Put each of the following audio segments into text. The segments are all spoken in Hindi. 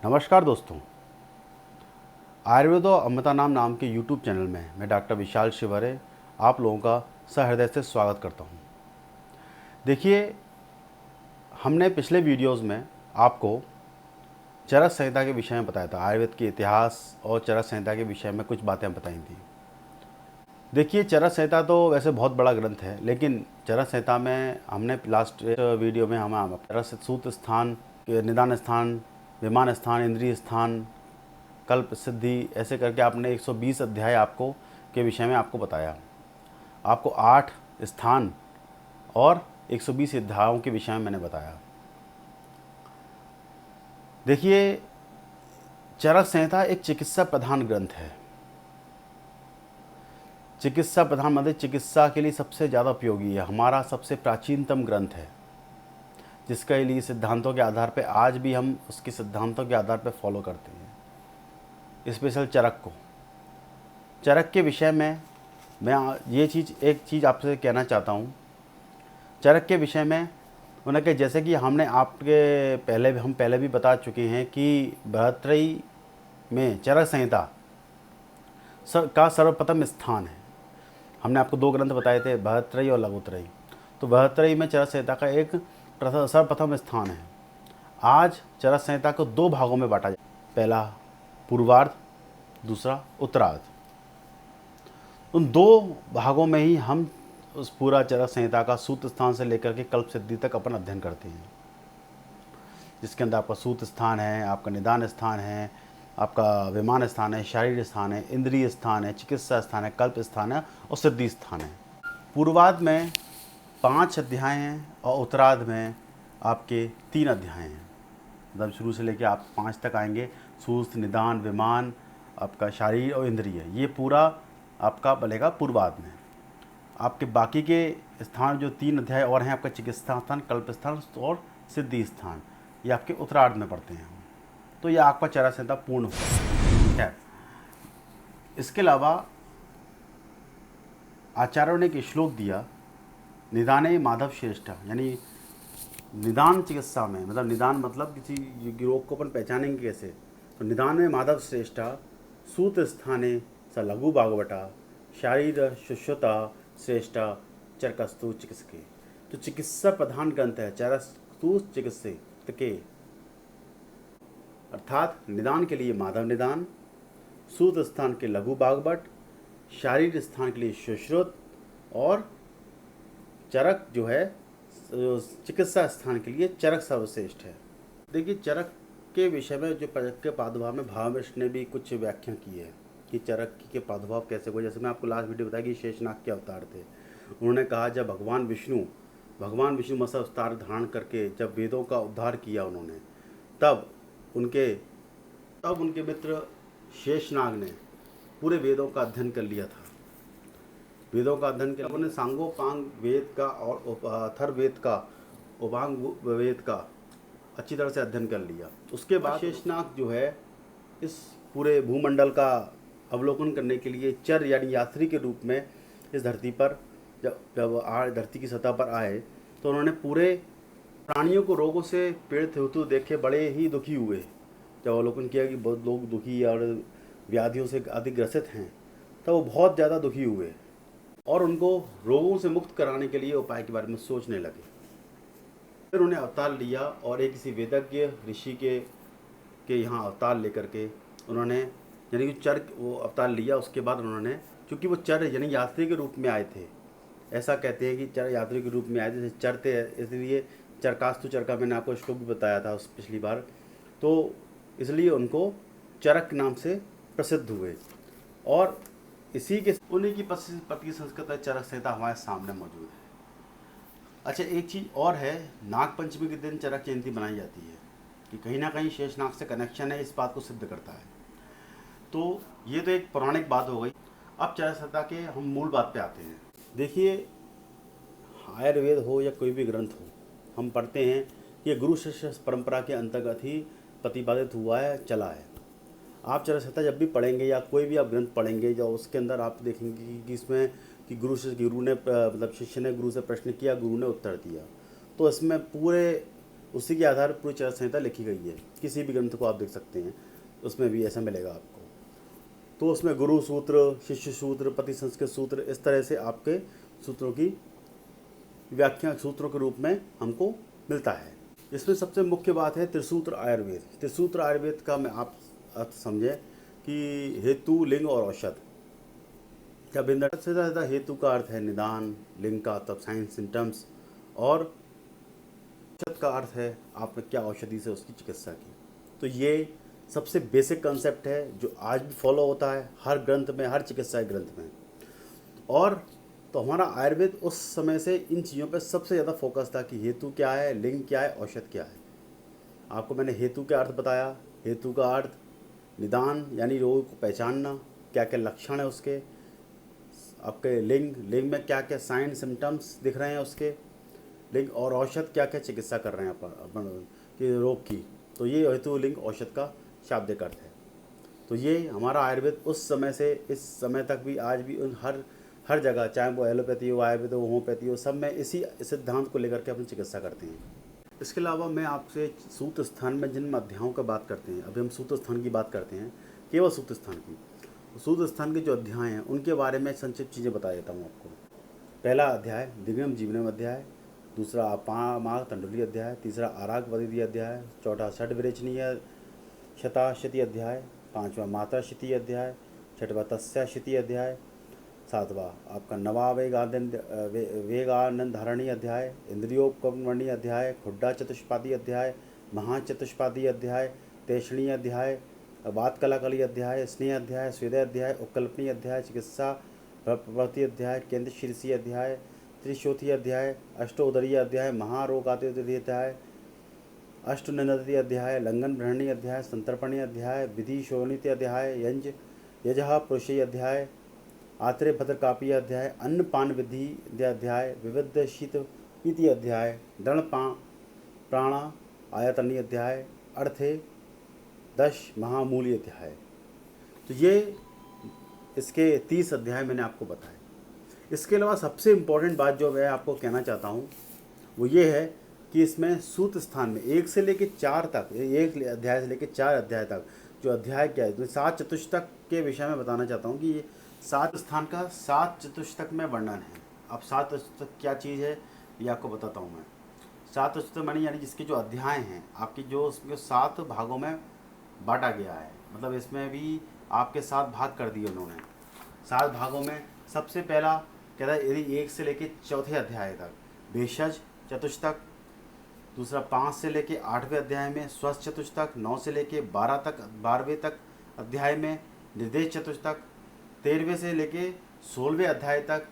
नमस्कार दोस्तों, आयुर्वेदो अमृता नाम के यूट्यूब चैनल में मैं डॉक्टर विशाल शिवरे आप लोगों का सहृदय से स्वागत करता हूं। देखिए, हमने पिछले वीडियोस में आपको चरक संहिता के विषय में बताया था। आयुर्वेद के इतिहास और चरक संहिता के विषय में कुछ बातें बताई थी। देखिए, चरक संहिता तो वैसे बहुत बड़ा ग्रंथ है, लेकिन चरक संहिता में हमने लास्ट वीडियो में हम चरक सूत्र स्थान, निदान स्थान, विमान स्थान, इंद्रिय स्थान, कल्प सिद्धि, ऐसे करके आपने 120 अध्याय आपको के विषय में आपको बताया। आपको 8 स्थान और 120 अध्यायों के विषय में मैंने बताया। देखिए, चरक संहिता एक चिकित्सा प्रधान ग्रंथ है। चिकित्सा प्रधान मतलब चिकित्सा के लिए सबसे ज़्यादा उपयोगी है। हमारा सबसे प्राचीनतम ग्रंथ है, जिसके लिए सिद्धांतों के आधार पर आज भी हम उसके सिद्धांतों के आधार पर फॉलो करते हैं। स्पेशल चरक को, चरक के विषय में मैं एक चीज़ आपसे कहना चाहता हूँ। चरक के विषय में उन्हें जैसे कि हम पहले भी बता चुके हैं कि बृहत्त्रयी में चरक संहिता का सर्वप्रथम स्थान है। हमने आपको 2 ग्रंथ बताए थे, बृहत्त्रयी और लघुत्रयी। तो बृहत्त्रयी में चरक संहिता का एक सर्वप्रथम स्थान है। आज चरक संहिता को 2 भागों में बांटा जाए, पहला पूर्वार्ध, दूसरा उत्तरार्ध। उन 2 भागों में ही हम उस पूरा चरक संहिता का सूत्र स्थान से लेकर के कल्प सिद्धि तक अपन अध्ययन करते हैं, जिसके अंदर आपका सूत्र स्थान है, आपका निदान स्थान है, आपका विमान स्थान है, शारीर स्थान है, इंद्रिय स्थान है, चिकित्सा स्थान है, कल्प स्थान है और सिद्धि स्थान है। पूर्वार्ध में 5 अध्याय हैं और उत्तरार्ध में आपके 3 अध्याय हैं। मतलब शुरू से लेकर आप 5 तक आएंगे। सूत्र, निदान, विमान, आपका शारीर और इंद्रिय, ये पूरा आपका बनेगा पूर्वार्ध में। आपके बाकी के स्थान जो 3 अध्याय और हैं, आपका चिकित्सा स्थान, कल्प स्थान और सिद्धि स्थान, ये आपके उत्तरार्ध में पढ़ते हैं। तो ये आपका चरक संहिता पूर्ण हुआ है। इसके अलावा आचार्यों ने एक श्लोक दिया, निदाने माधव श्रेष्ठ, यानी निदान चिकित्सा में, मतलब निदान मतलब किसी रोग को अपन पहचानेंगे कैसे, तो निदान में माधव श्रेष्ठा, सूत्र स्थाने स लघु भागवटा, शारीर शुश्रुता श्रेष्ठा, चरकस्तु चिकित्सके। तो चिकित्सा प्रधान ग्रंथ है चरकस्तु चिकित्सके, अर्थात निदान के लिए माधव निदान, सूत्र स्थान के लघु भागवट, शारीर स्थान के लिए सुश्रुत और चरक जो है चिकित्सा स्थान के लिए चरक सर्वश्रेष्ठ है। देखिए, चरक के विषय में जो चरक के प्रादुर्भाव में भावमिश्र ने भी कुछ व्याख्या की है कि चरक के प्रादुर्भाव कैसे हुए। जैसे मैं आपको लास्ट वीडियो बताया कि शेषनाग के अवतार थे। उन्होंने कहा जब भगवान विष्णु मत्स्य अवतार धारण करके जब वेदों का उद्धार किया उन्होंने, तब उनके मित्र शेषनाग ने पूरे वेदों का अध्ययन कर लिया था। वेदों का अध्ययन किया उन्होंने, सांगोपांग वेद का और अथर्व वेद का, उपांग वेद का अच्छी तरह से अध्ययन कर लिया। उसके बाद शेषनाग जो है इस पूरे भूमंडल का अवलोकन करने के लिए चर यानी यात्री के रूप में इस धरती पर जब धरती की सतह पर आए, तो उन्होंने पूरे प्राणियों को रोगों से पीड़ित होते देखे, बड़े ही दुखी हुए। जब अवलोकन किया कि बहुत लोग दुखी और व्याधियों से अधिक ग्रसित हैं, तब वो बहुत ज़्यादा दुखी हुए और उनको रोगों से मुक्त कराने के लिए उपाय के बारे में सोचने लगे। फिर उन्हें अवतार लिया और एक किसी वेदज्ञ ऋषि के यहाँ अवतार लेकर के उन्होंने, यानी कि वो अवतार लिया। उसके बाद उन्होंने, क्योंकि वो चर यानी यात्री के रूप में आए थे, ऐसा कहते हैं कि चर यात्री के रूप में आए थे, चरते, इसलिए चरकास्तु चरका, मैंने आपको श्लोक भी बताया था उस पिछली बार, तो इसलिए उनको चरक नाम से प्रसिद्ध हुए। और उन्हीं की पति संस्कृत चरक संहिता हमारे सामने मौजूद है। अच्छा, एक चीज़ और है, नाग पंचमी के दिन चरक जयंती बनाई जाती है कि कहीं ना कहीं शेषनाग से कनेक्शन है, इस बात को सिद्ध करता है। तो ये तो एक पौराणिक बात हो गई। अब चरक संहिता के हम मूल बात पे आते हैं। देखिए, आयुर्वेद हो या कोई भी ग्रंथ हो, हम पढ़ते हैं कि गुरु शिष्य परंपरा के अंतर्गत ही प्रतिपादित हुआ है, चला है। आप चरक संहिता जब भी पढ़ेंगे या कोई भी आप ग्रंथ पढ़ेंगे, जो उसके अंदर आप देखेंगे कि इसमें कि गुरु ने मतलब शिष्य ने गुरु से प्रश्न किया, गुरु ने उत्तर दिया। तो इसमें पूरे उसी के आधार पर पूरी चरक संहिता लिखी गई है। किसी भी ग्रंथ को आप देख सकते हैं, उसमें भी ऐसा मिलेगा आपको। तो उसमें गुरु सूत्र, शिष्य सूत्र, पति संस्कृत सूत्र, इस तरह से आपके सूत्रों की व्याख्या सूत्रों के रूप में हमको मिलता है। इसमें सबसे मुख्य बात है त्रिसूत्र आयुर्वेद। त्रिसूत्र आयुर्वेद का मैं आप अर्थ समझें कि हेतु, लिंग और औषध। जब इन सबसे ज़्यादा हेतु का अर्थ है निदान, लिंग का तब साइंस सिम्टम्स, और औषध का अर्थ है आपने क्या औषधि से उसकी चिकित्सा की। तो ये सबसे बेसिक कंसेप्ट है जो आज भी फॉलो होता है हर ग्रंथ में, हर चिकित्सा ग्रंथ में। और तो हमारा आयुर्वेद उस समय से इन चीज़ों पर सबसे ज़्यादा फोकस था कि हेतु क्या है, लिंग क्या है, औषध क्या है। आपको मैंने हेतु का अर्थ बताया। हेतु का अर्थ निदान यानी रोग को पहचानना, क्या क्या लक्षण है उसके। आपके लिंग में क्या क्या साइन सिम्टम्स दिख रहे हैं उसके लिंग, और औषध क्या क्या चिकित्सा कर रहे हैं अपन कि रोग की। तो ये हेतु, लिंग, औषध का शाब्दिक अर्थ है। तो ये हमारा आयुर्वेद उस समय से इस समय तक भी आज भी उन हर जगह, चाहे वो एलोपैथी हो, आयुर्वेद हो, होम्योपैथी हो, सब में इसी सिद्धांत को लेकर के अपनी चिकित्सा करते हैं। इसके अलावा मैं आपसे सूत्र स्थान में जिन अध्यायों का बात करते हैं, अभी हम सूत्र स्थान की बात करते हैं, केवल सूत्र स्थान की। सूत्र स्थान के जो अध्याय हैं उनके बारे में संक्षिप्त चीज़ें बता देता हूँ आपको। पहला अध्याय दिव्यम जीवनम अध्याय, दूसरा अपामार्ग तंडुली अध्याय, तीसरा आराग वदिति अध्याय, चौथा षड विरेचनीय शताशती अध्याय, पाँचवा माता क्षिति अध्याय, छठवा तस्या क्षिति अध्याय, सातवां आपका वेगानंद धारणी अध्याय, इंद्रियोपकर्मणी अध्याय, खुड्डा चतुष्पादी अध्याय, महाचतुष्पादी अध्याय, तेषणी अध्याय, बात कलाकली अध्याय, स्नेह अध्याय, स्वेदय अध्याय, उपकल्पनी अध्याय, चिकित्सा प्रवृत्ति अध्याय, केंद्र शीर्षी अध्याय, त्रिशोथी अध्याय, अष्टोदरीय अध्याय, महारोगाति अध्याय, अष्टनिंदती अध्याय, लंघन ब्रहणी अध्याय, संतर्पणी अध्याय, विधि शोणित अध्याय, यजः पुरुषी अध्याय, आत्रे भद्रकापी अध्याय, अन्न पान विधि अध्याय, विविध शीत पीति अध्याय, दृढ़ प्राणा आयतनी अध्याय, अर्थे 10 महामूली अध्याय। तो ये इसके 30 अध्याय मैंने आपको बताए। इसके अलावा सबसे इम्पोर्टेंट बात जो मैं आपको कहना चाहता हूँ वो ये है कि इसमें सूत्र स्थान में 1 से लेकर 4 तक, 1 अध्याय से लेकर 4 अध्याय तक जो अध्याय क्या है, तो 7 चतुष्टक के विषय में बताना चाहता हूँ कि ये 7 स्थान का 7 चतुष्टक में वर्णन है। अब 7 चतुष्टक क्या चीज़ है ये आपको बताता हूँ मैं। 7 चतुष्टक मानी यानी जिसके जो अध्याय हैं आपकी जो उसमें 7 भागों में बांटा गया है, मतलब इसमें भी आपके 7 भाग कर दिए उन्होंने। 7 भागों में सबसे पहला कहता है यदि 1 से लेकर 4थे अध्याय तक भेषज चतुष्टक, दूसरा 5 से लेकर 8वें अध्याय में स्वस्थ चतुष्टक, 9 से लेकर 12वें तक अध्याय में निर्देश चतुष्टक, 13वें से लेकर 16वें अध्याय तक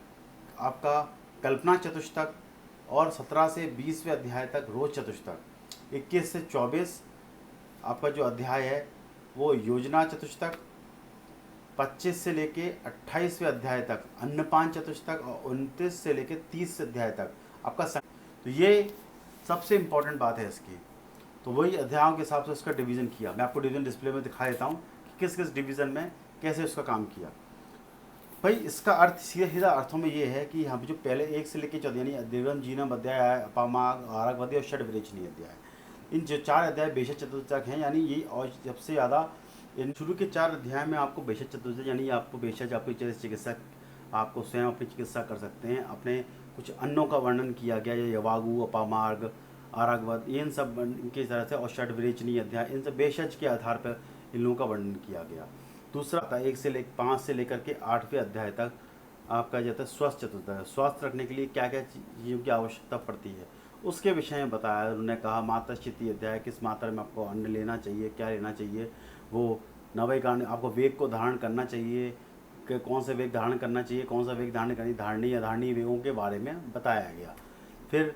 आपका कल्पना चतुष्टक, और 17 से 20वें अध्याय तक रोज चतुष्टक, 21 से 24 आपका जो अध्याय है वो योजना चतुष्टक, 25 से लेके 28वें अध्याय तक अन्नपान चतुष्टक, और 29 से लेके 30 अध्याय तक आपका तो ये सबसे इम्पोर्टेंट बात है इसकी। तो वही अध्यायों के हिसाब से उसका डिवीज़न किया। मैं आपको डिवीज़न डिस्प्ले में दिखा देता हूँ कि किस किस डिवीज़न में कैसे उसका काम किया। भाई इसका अर्थ सीधा सीधा अर्थों में ये है कि यहाँ पे जो पहले 1 से लेकर 14 यानी दिव्यम जीवनम अध्याय, अपामार्ग, आरग वदि और षड विरेचनीय अध्याय, इन जो 4 अध्याय बेशक चतुष्टक हैं, यानी ये और सबसे ज़्यादा इन शुरू के 4 अध्याय में आपको बेशक चतुर्दश यानी आपको बेशक आपकी चिकित्सा आपको स्वयं अपनी चिकित्सा कर सकते हैं। अपने कुछ अन्नों का वर्णन किया गया, ये यवागु, अपामार्ग, आरागवद, इन सब इनकी तरह से, और षड विरेचनीय अध्याय, इन सब बेशज के आधार पर इन लोगों का वर्णन किया गया। दूसरा था 5 से लेकर के 8वें अध्याय तक आपका जाता है स्वस्थ चतुर्दश, स्वास्थ्य रखने के लिए क्या क्या चीज़ों की आवश्यकता पड़ती है उसके विषय में बताया। उन्होंने कहा माता क्षिति अध्याय, किस मात्रा में आपको अन्न लेना चाहिए, क्या लेना चाहिए, वो नवे कारण आपको वेग को धारण करना चाहिए कि कौन से वेग धारण करना चाहिए, कौन सा वेग धारण करनी, धारणी अधारणी वेगों के बारे में बताया गया। फिर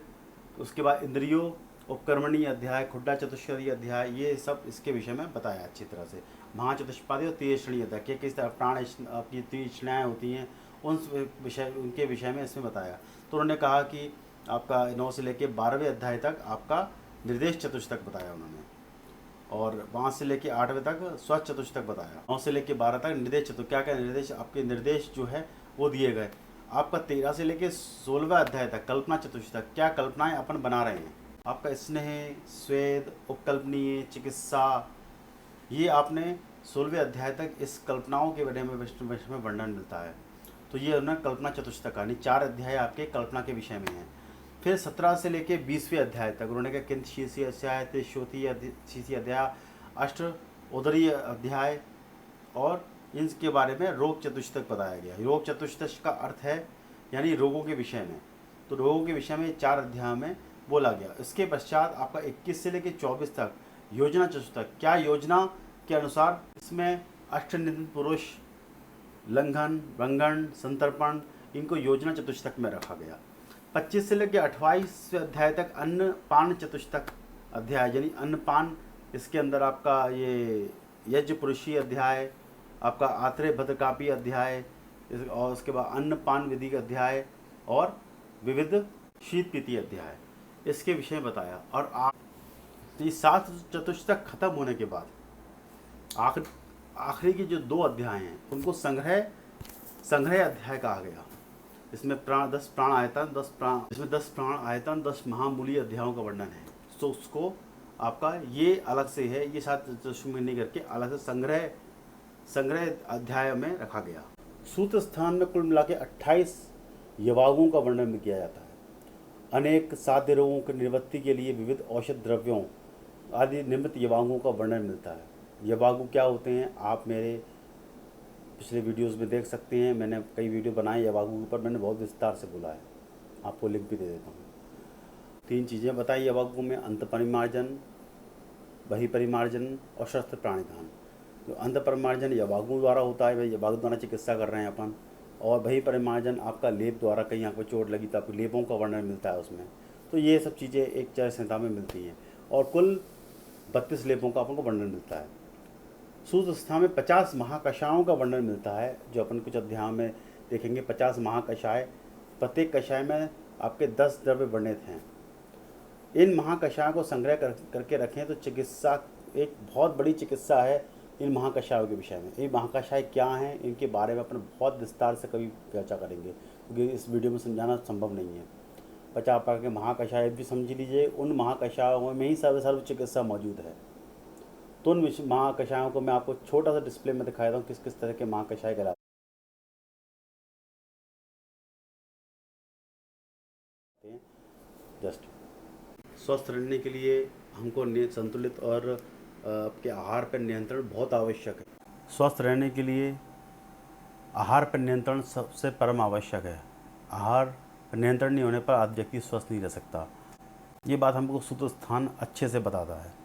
उसके बाद इंद्रियों उपकर्मणी अध्याय, खुड्डा चतुष्पदी अध्याय, ये सब इसके विषय में बताया अच्छी तरह से। महाचतुष्पादी और त्रिश्रेणी अध्याय के किस तरह प्राण आपकी त्रिश्रेणियाँ होती हैं उनके विषय में इसमें बताया। तो उन्होंने कहा कि आपका 9 से लेकर 12वें अध्याय तक आपका निर्देश चतुष्टक बताया उन्होंने, और 5 से लेकर 8वें तक स्वस्थ चतुष्टक बताया। 9 से लेकर 12 तक निर्देश चतुष्टक, क्या क्या निर्देश आपके निर्देश जो है वो दिए गए। आपका 13 से लेकर 16वां अध्याय तक कल्पना चतुष्टक, क्या कल्पनाएं अपन बना रहे हैं, आपका स्नेह, स्वेद, उपकल्पनीय, चिकित्सा, ये आपने 16वें अध्याय तक इस कल्पनाओं के बारे में विषय में वर्णन मिलता है। तो ये उन्होंने कल्पना चतुष्टक कहानी 4 अध्याय आपके कल्पना के विषय में हैं। फिर 17 से लेके 20वें अध्याय तक उन्होंने कहा किंत शीर्षी अध्याय, शीर्षी अध्याय, अष्ट उदरीय अध्याय, और इनके बारे में रोग चतुष्टक बताया गया। रोग चतुष्टक का अर्थ है यानी रोगों के विषय में। तो रोगों के विषय में 4 अध्याय में बोला गया। इसके पश्चात आपका 21 से लेकर 24 तक योजना चतुष्टक, क्या योजना के अनुसार इसमें अष्टनिधन पुरुष, लंघन, भंगन, संतर्पण, इनको योजना चतुष्टक में रखा गया। 25 से लेकर 28वें अध्याय तक अन्न पान चतुष्टक अध्याय यानी अन्नपान, इसके अंदर आपका ये यज्ञ पुरुषी अध्याय, आपका आत्रेय भद्रकापी अध्याय, और उसके बाद अन्न पान विधि का अध्याय और विविध शीत पीति अध्याय, इसके विषय में बताया। और ये 7 चतुष्टक खत्म होने के बाद आखिरी के जो 2 अध्याय हैं उनको संग्रह अध्याय कहा गया। इसमें 10 प्राण आयतन, 10 प्राण आयतन, 10 महामूल्य अध्यायों का वर्णन है। तो उसको आपका ये अलग से है, ये 7 चतुष्टक नहीं करके अलग से संग्रह अध्याय में रखा गया। सूत्र स्थान में कुल मिला के 28 यवागों का वर्णन किया जाता है। अनेक साध्य रोगों की निवृत्ति के लिए विविध औषध द्रव्यों आदि निमित्त यवागों का वर्णन मिलता है। यवागु क्या होते हैं आप मेरे पिछले वीडियोस में देख सकते हैं। मैंने कई वीडियो बनाए यवागु के ऊपर, मैंने बहुत विस्तार से बोला है, आपको लिंक भी दे देता हूँ। 3 चीज़ें बताई यवागु में, अंत परिमार्जन, बहिपरिमार्जन और शस्त्र प्राणिधान। जो अंत परिमार्जन यवागु द्वारा होता है, भाई यवागु द्वारा चिकित्सा कर रहे हैं अपन, और बहिपरिमार्जन आपका लेप द्वारा, कहीं आपको चोट लगी तो आपको लेपों का वर्णन मिलता है उसमें। तो ये सब चीज़ें एक चरक संहिता में मिलती हैं और कुल 32 लेपों का अपन को वर्णन मिलता है। सूत्र स्थान में 50 महाकषायों का वर्णन मिलता है, जो अपन कुछ अध्यायों में देखेंगे। 50 महाकषाय, प्रत्येक कषाय में आपके 10 द्रव्य वर्णित हैं। इन महाकषायों को संग्रह करके रखें तो चिकित्सा, एक बहुत बड़ी चिकित्सा है इन महाकषायों के विषय में। ये महाकषाय क्या हैं, इनके बारे में अपन बहुत विस्तार से कभी चर्चा करेंगे, क्योंकि इस वीडियो में समझाना संभव नहीं है। 50 प्रकार के महाकषाय भी समझ लीजिए। उन महाकषायों में ही सर्व चिकित्सा मौजूद है। तो उन महाकषायों को मैं आपको छोटा सा डिस्प्ले में दिखाता हूँ किस किस तरह के महाकषाय कहलाते हैं। जस्ट स्वस्थ रहने के लिए हमको संतुलित और आपके आहार पर नियंत्रण बहुत आवश्यक है। स्वस्थ रहने के लिए आहार पर नियंत्रण सबसे परम आवश्यक है। आहार पर नियंत्रण नहीं होने पर व्यक्ति स्वस्थ नहीं रह सकता। ये बात हमको सूत्र स्थान अच्छे से बताता है।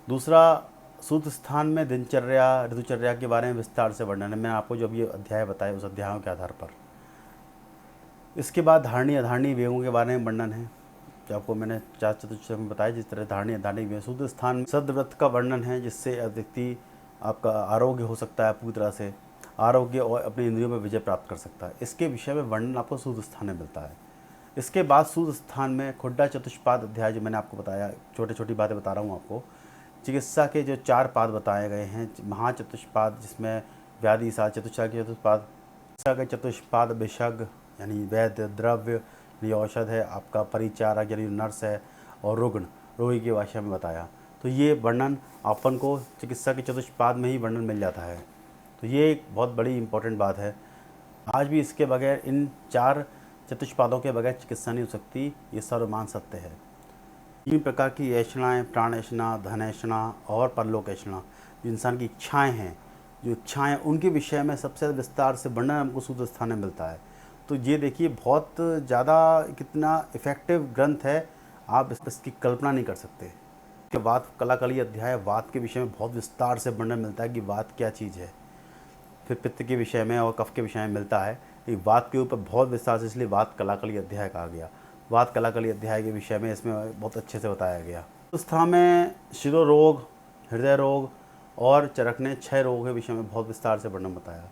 दूसरा, सूत्र स्थान में दिनचर्या, ऋतुचर्या के बारे में विस्तार से वर्णन है। मैं आपको जो ये अध्याय बताया उस अध्यायों के आधार पर। इसके बाद धारणी अधारणी वेगों के बारे में वर्णन है, जो आपको मैंने 4 चतुष्टक में बताया। जिस तरह धारणी अधारणी वेग, सूत्र स्थान में सदव्रत का वर्णन है, जिससे व्यक्ति आपका आरोग्य हो सकता है, पूरी तरह से आरोग्य और अपने इंद्रियों में विजय प्राप्त कर सकता है। इसके विषय में वर्णन आपको सूत्र स्थान में मिलता है। इसके बाद सूत्र स्थान में खुड्डा चतुष्पाद अध्याय, जो मैंने आपको बताया, छोटी छोटी बातें बता रहा हूँ आपको। चिकित्सा के जो 4 पाद बताए गए हैं, महाचतुष्पाद जिसमें व्याधि सा, चतुष्पाद के चतुष्पाद, चिकित्सा के चतुष्पाद विशग यानी वैद्य, द्रव्य यानी औषध है, आपका परिचारक यानी नर्स है, और रुग्ण रोगी के भाषा में बताया। तो ये वर्णन अपन को चिकित्सा के चतुष्पाद में ही वर्णन मिल जाता है। तो ये एक बहुत बड़ी इंपॉर्टेंट बात है। आज भी इसके बगैर, इन 4 चतुष्पादों के बगैर चिकित्सा नहीं हो सकती, ये सर्वमान सत्य है। 3 प्रकार की ऐषणाएँ, प्राण ऐषणा, धन ऐषणा और परलोक ऐषणा, जो इंसान की इच्छाएँ हैं, जो इच्छाएँ उनके विषय में सबसे विस्तार से वर्णन हमको सूत्र स्थान में मिलता है। तो ये देखिए बहुत ज़्यादा कितना इफ़ेक्टिव ग्रंथ है, आप इसकी कल्पना नहीं कर सकते। कि वात कलाकली अध्याय, वात के विषय में बहुत विस्तार से वर्णन मिलता है कि वात क्या चीज़ है। फिर पित्त के विषय में और कफ के विषय में मिलता है। वात के ऊपर बहुत विस्तार से, इसलिए वात कलाकली अध्याय कहा गया। वात कलाकली अध्याय के विषय में इसमें बहुत अच्छे से बताया गया। उस स्थान में शिरो रोग, हृदय रोग और चरकने 6 रोगों के विषय में बहुत विस्तार से वर्णन बताया।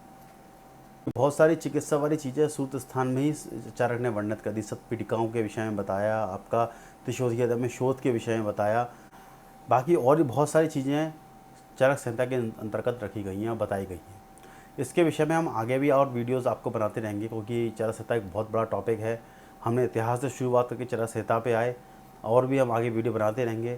बहुत सारी चिकित्सा वाली चीज़ें सूत्र स्थान में ही चारक ने वर्णित कर दी। सतपीठिकाओं के विषय में बताया, आपका त्रिशोधिया में शोध के विषय में बताया। बाकी और भी बहुत सारी चीज़ें चारक संहिता के अंतर्गत रखी गई हैं और बताई गई हैं। इसके विषय में हम आगे भी और वीडियोस आपको बनाते रहेंगे, क्योंकि चारक संहिता एक बहुत बड़ा टॉपिक है। हमने इतिहास से शुरुआत करके चारक संहिता पे आए और भी हम आगे वीडियो बनाते रहेंगे,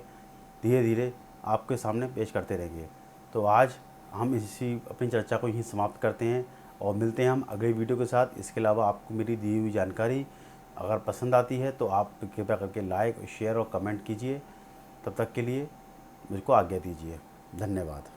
धीरे धीरे आपके सामने पेश करते रहेंगे। तो आज हम इसी अपनी चर्चा को यहीं समाप्त करते हैं और मिलते हैं हम अगले वीडियो के साथ। इसके अलावा आपको मेरी दी हुई जानकारी अगर पसंद आती है तो आप कृपया करके लाइक, शेयर और कमेंट कीजिए। तब तक के लिए मुझको आज्ञा दीजिए। धन्यवाद।